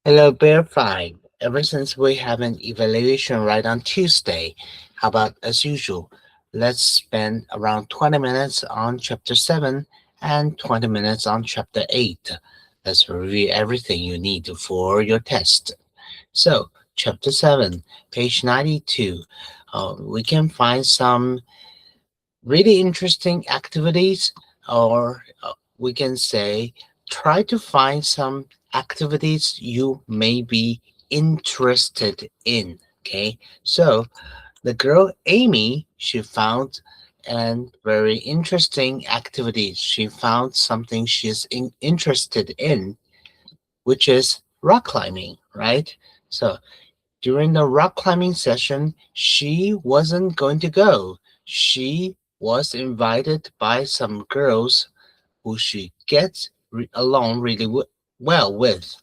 Hello, Bear 5. Ever since we have an evaluation right on Tuesday, how about as usual? Let's spend around 20 minutes on Chapter 7 and 20 minutes on Chapter 8. Let's review everything you need for your test. So, Chapter 7, page 92. We can find some really interesting activities, or we can say try to find some activities you may be interested in. Okay, so the girl Amy, she found an very interesting activity. She found something she's interested in, which is rock climbing, right? So during the rock climbing session, she wasn't going to go. She was invited by some girls who she gets along really well with.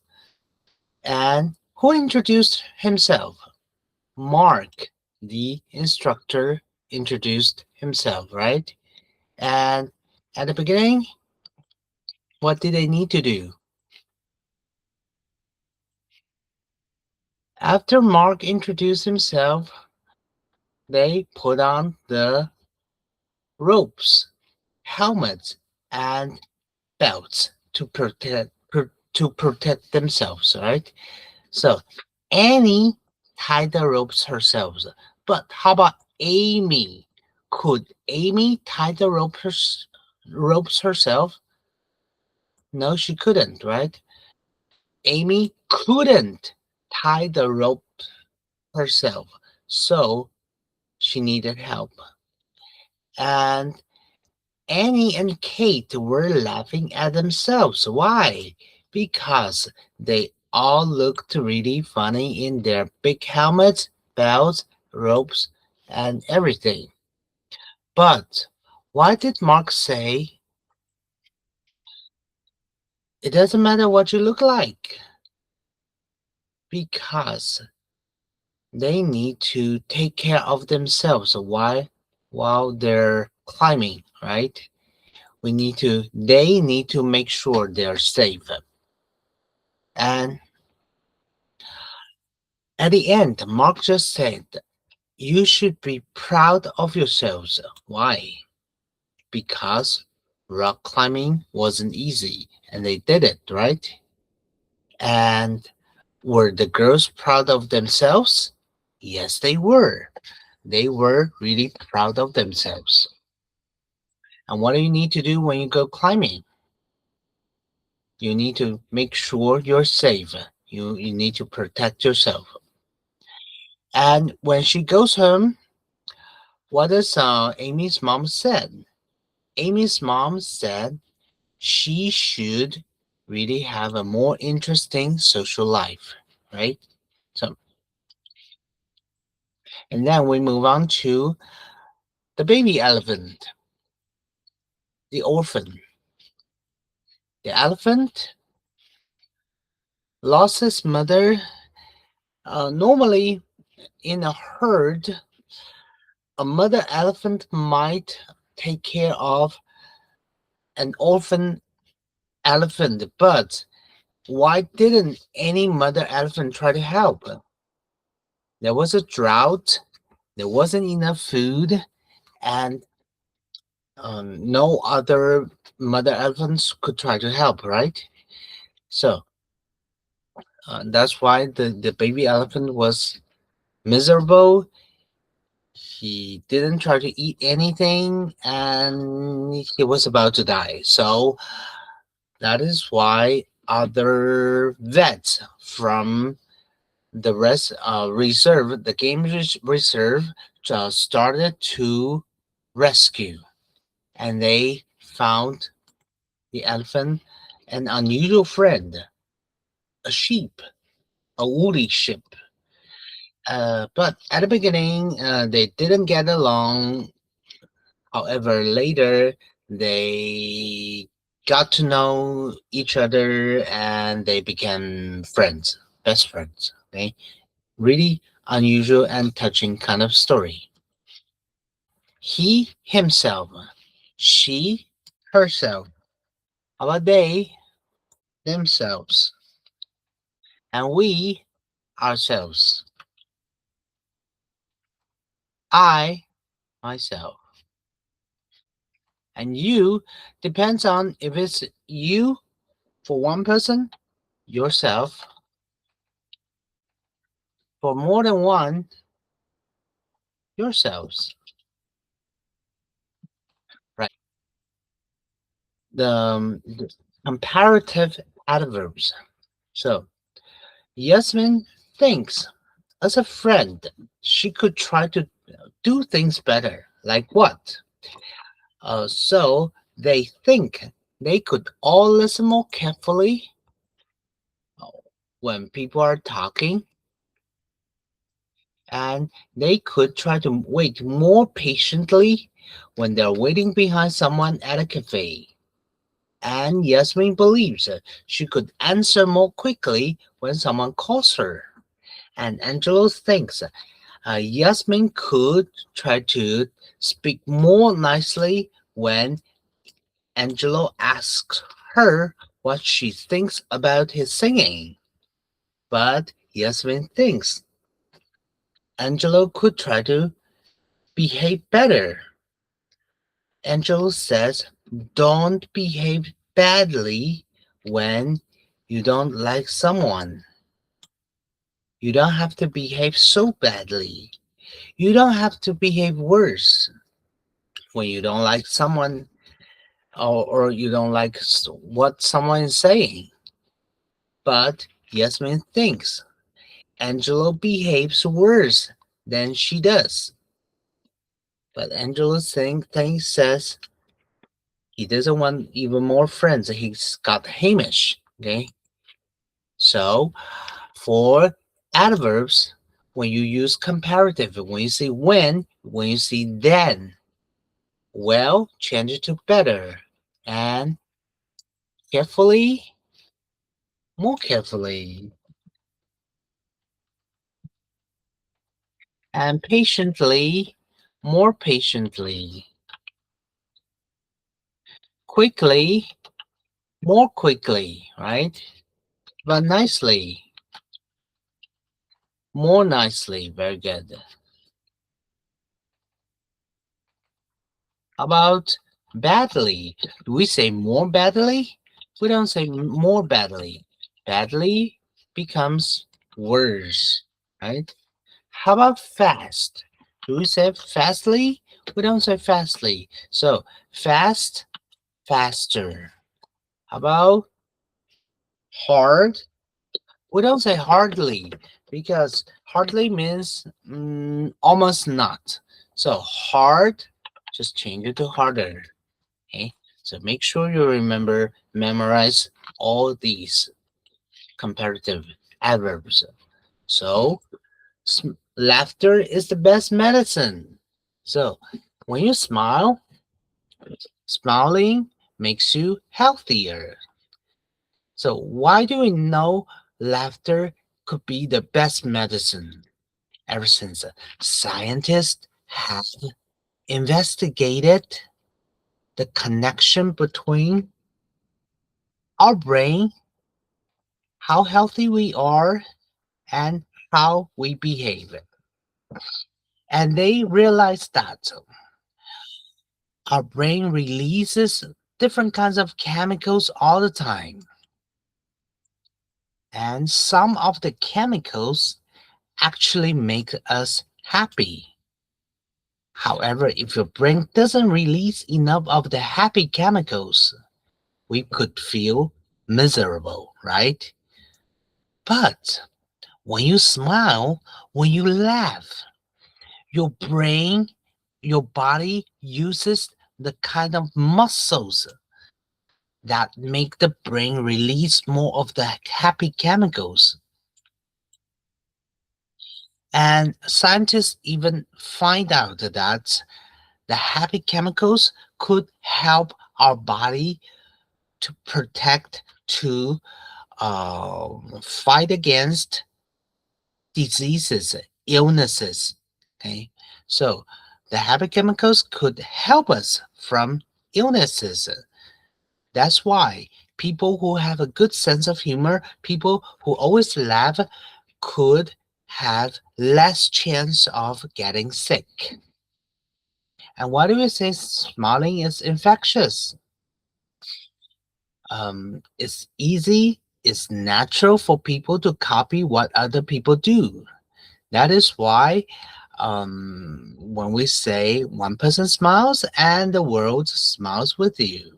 And who introduced himself? Mark, the instructor, introduced himself, right? And at the beginning, what did they need to do? After Mark introduced himself, they put on the ropes, helmets, and belts to protect themselves, right? So Annie tied the ropes herself. But how about Amy? Could Amy tie the ropes herself? No, she couldn't, right? Amy couldn't tie the rope herself. So she needed help. And Annie and Kate were laughing at themselves. Why? Because they all looked really funny in their big helmets, belts, ropes, and everything. But why did Mark say it doesn't matter what you look like? Because they need to take care of themselves. Why? While they're climbing, right? They need to make sure they're safe. And at the end, Mark just said, you should be proud of yourselves. Why? Because rock climbing wasn't easy and they did it, right? And were the girls proud of themselves? Yes, they were. They were really proud of themselves. And what do you need to do when you go climbing? You need to make sure you're safe. You need to protect yourself. And when she goes home, what does Amy's mom said? Amy's mom said she should really have a more interesting social life, right? So, and then we move on to the baby elephant, the orphan. The elephant lost his mother. Normally, in a herd, a mother elephant might take care of an orphan elephant, but why didn't any mother elephant try to help? There was a drought, there wasn't enough food, and no other mother elephants could try to help, right? So that's why the baby elephant was miserable. He didn't try to eat anything and he was about to die. So that is why other vets from the game reserve, started to rescue, and they found the elephant an unusual friend, a sheep, a woolly sheep. But at the beginning, they didn't get along. However, later they got to know each other and they became friends, best friends. Okay, really unusual and touching kind of story. He himself, she herself. How about they themselves? and we ourselves. I myself. And you depends on if it's you for one person, yourself, for more than one, yourselves. Right. The comparative adverbs. So Yasmin thinks as a friend she could try to do things better. Like what? So they think they could all listen more carefully when people are talking, and they could try to wait more patiently when they're waiting behind someone at a cafe. And Yasmin believes she could answer more quickly when someone calls her. And Angelo thinks Yasmin could try to speak more nicely when Angelo asks her what she thinks about his singing. But Yasmin thinks Angelo could try to behave better. Angelo says, don't behave badly when you don't like someone. You don't have to behave so badly. You don't have to behave worse when you don't like someone, or you don't like what someone is saying. But Yasmin thinks Angelo behaves worse than she does. But Angelo says he doesn't want even more friends. He's got Hamish. Okay. So for adverbs, when you use comparative, when you say when you say then, well, change it to better. And carefully, more carefully. And patiently, more patiently. Quickly, more quickly, right? But nicely, more nicely. Very good. How about badly? Do we say more badly? We don't say more badly. Badly becomes worse, right? How about fast? Do we say fastly? We don't say fastly. So fast, faster. How about hard? We don't say hardly because hardly means almost not. So hard, just change it to harder. Okay, so make sure you memorize all these comparative adverbs. So laughter is the best medicine. So when you smile, smiling makes you healthier. So why do we know laughter could be the best medicine? Ever since scientists have investigated the connection between our brain, how healthy we are, and how we behave. And they realized that our brain releases different kinds of chemicals all the time. And some of the chemicals actually make us happy. However, if your brain doesn't release enough of the happy chemicals, we could feel miserable, right? But when you smile, when you laugh, your brain, your body uses the kind of muscles that make the brain release more of the happy chemicals. And scientists even find out that the happy chemicals could help our body to protect, to fight against diseases, illnesses. Okay, so the happy chemicals could help us from illnesses. That's why people who have a good sense of humor, people who always laugh, could have less chance of getting sick. And why do we say smiling is infectious? It's easy, it's natural for people to copy what other people do. That is why when we say one person smiles and the world smiles with you.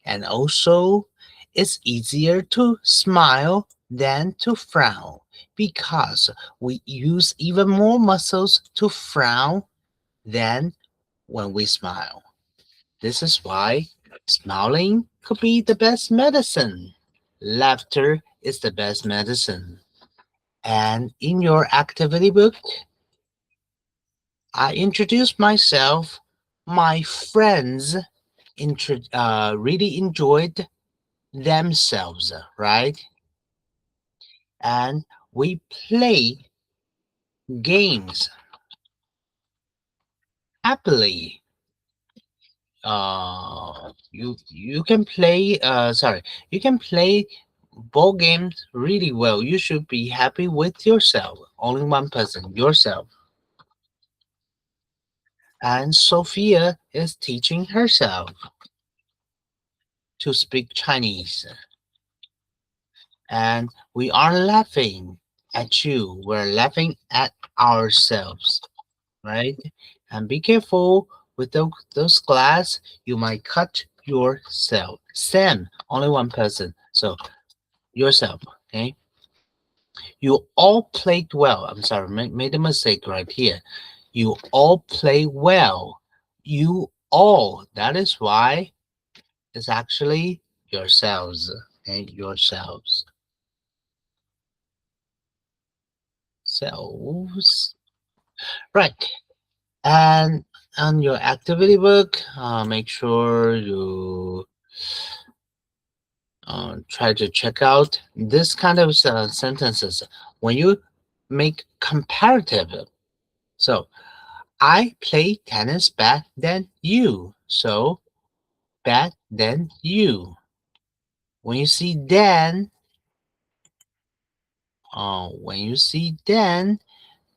And also, it's easier to smile than to frown because we use even more muscles to frown than when we smile. This is why smiling could be the best medicine. Laughter is the best medicine. And in your activity book, I introduced myself. My friends really enjoyed themselves, right? And we play games happily. You can play. You can play ball games really well. You should be happy with yourself. Only one person, yourself. And Sophia is teaching herself to speak Chinese. And we aren't laughing at you. We're laughing at ourselves, right? And be careful with those glass. You might cut yourself. Sam, only one person. So yourself, okay? You all played well. I'm sorry, made a mistake right here. You all play well. You all. That is why it's actually yourselves. Okay, yourselves. Selves. Right. And on your activity book, make sure you try to check out this kind of sentences when you make comparative. So, I play tennis better than you. So, better than you. When you see then,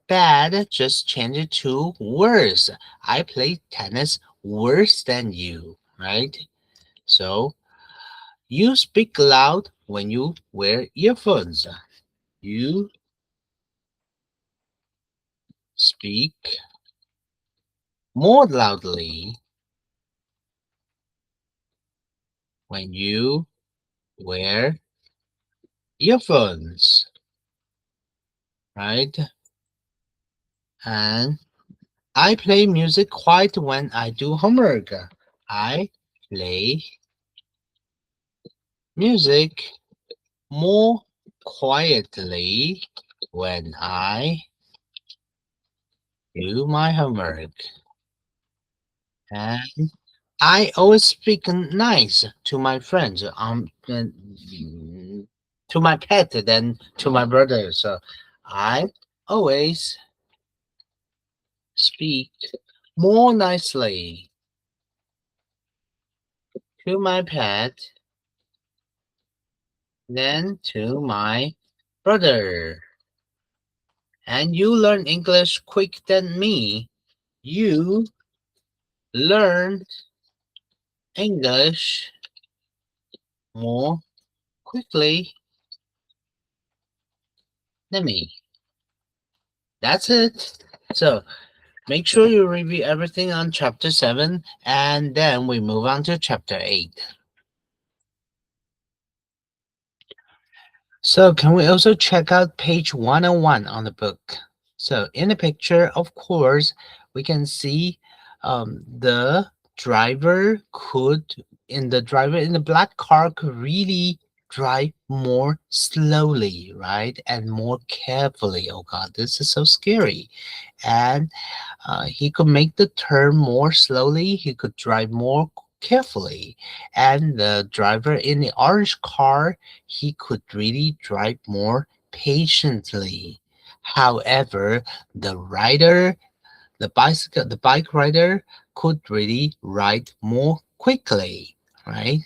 bad, just change it to worse. I play tennis worse than you, right? So, you speak loud when you wear earphones. You speak more loudly when you wear earphones, right? And I play music quiet when I do homework. I play music more quietly when I do my homework. And I always speak nice to my friends, to my pet than to my brother. So I always speak more nicely to my pet than to my brother. And you learn English quick than me. You learn English more quickly than me. That's it. So make sure you review everything on chapter 7 and then we move on to chapter 8. So can we also check out page 101 on the book? So in the picture, of course, we can see the driver could, in the driver in the black car could really drive more slowly, right? And more carefully. Oh God, this is so scary. And he could make the turn more slowly. He could drive more carefully. And the driver in the orange car, he could really drive more patiently. However, the bike rider could really ride more quickly, right?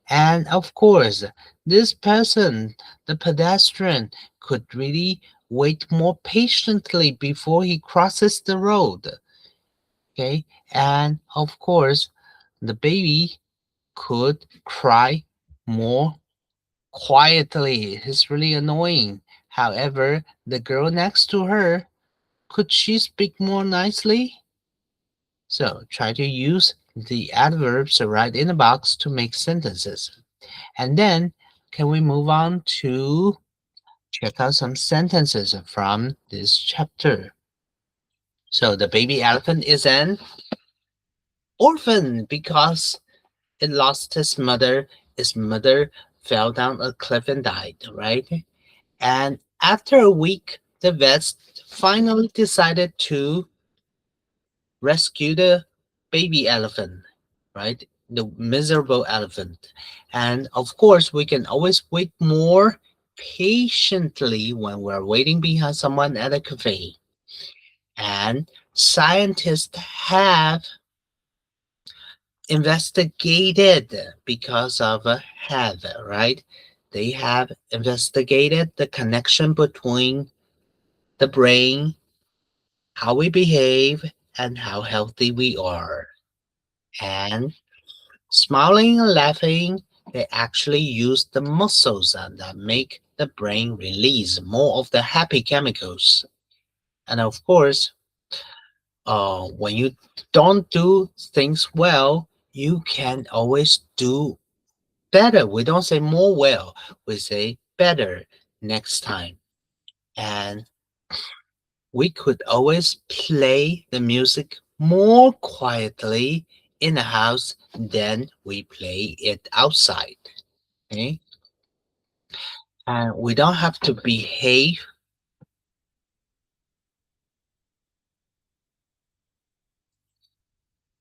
And of course, this person, the pedestrian, could really wait more patiently before he crosses the road. Okay, and of course, the baby could cry more quietly. It's really annoying. However, the girl next to her, could she speak more nicely? So try to use the adverbs right in the box to make sentences. And then, can we move on to check out some sentences from this chapter? So the baby elephant is an orphan because it lost his mother. His mother fell down a cliff and died, right? And after a week, the vets finally decided to rescue the baby elephant, right? The miserable elephant. And of course, we can always wait more patiently when we're waiting behind someone at a cafe. And scientists have investigated because of a have, right? They have investigated the connection between the brain, how we behave, and how healthy we are. And smiling and laughing, they actually use the muscles that make the brain release more of the happy chemicals. And of course, when you don't do things well, you can always do better. We don't say more well, we say better next time. And we could always play the music more quietly in the house than we play it outside. Okay? And we don't have to behave.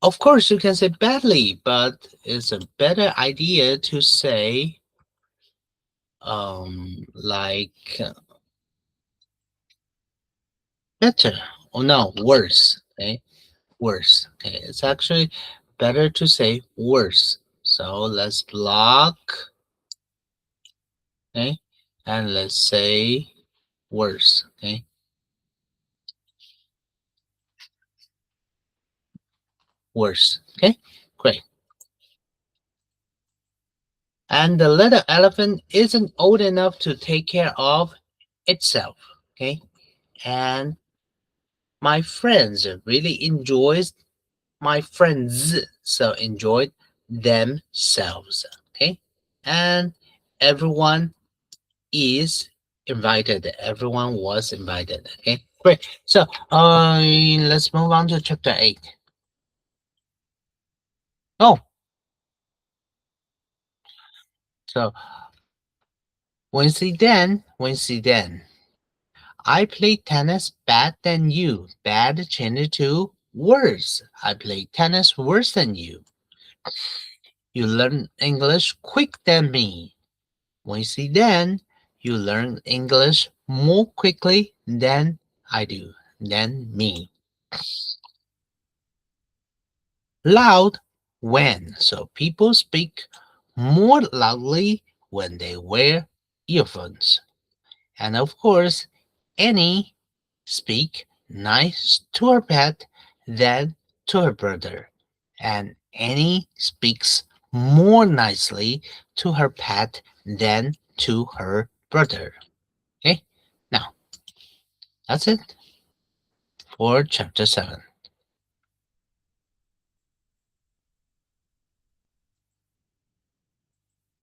Of course, you can say badly, but it's a better idea to say, like better or no, worse. Okay, worse. Okay, it's actually better to say worse. So let's block, okay, and let's say worse. Okay, worse. Okay, great. And the little elephant isn't old enough to take care of itself. Okay, and my friends really enjoys my friends so enjoyed themselves. Okay, and everyone is invited. Everyone was invited. Okay, great. So let's move on to chapter 8. Oh, so Wednesday then. I play tennis bad than you. Bad changed to worse. I play tennis worse than you. You learn English quick than me. Then, you learn English more quickly than I do, than me. Loud when. So people speak more loudly when they wear earphones. And of course, Annie speak nice to her pet than to her brother. And Annie speaks more nicely to her pet than to her brother. Okay, now that's it for chapter 7.